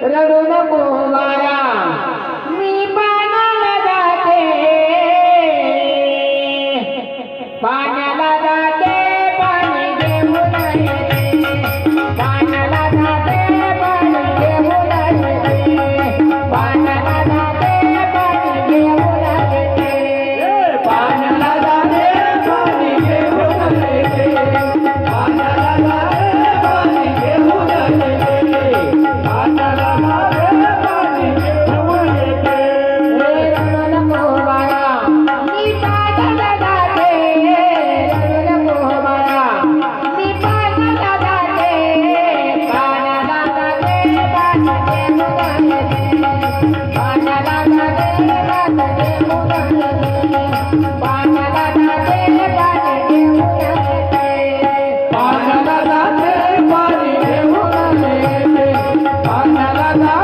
रडू नको बाळा मी पाण्याला जाते पाण्याला जाते पाणी घेऊन येते पाण्याला जाते पाणी घेऊन येते पाण्याला जाते पाणी घेऊन येते पाण्याला जाते पाणी घेऊन येते पाण्याला जाते पाणी घेऊन येते पाण्याला जाते पाणी घेऊन येते रडू नको बाळा मी पाण्याला जाते रडू नको बाळा मी पाण्याला जाते पाण्याला जाते पाणी घेऊन येते पाण्याला जाते पाणी घेऊन येते पाण्याला जाते पाणी घेऊन येते पाण्याला जाते पाणी घेऊन येते पाण्याला जाते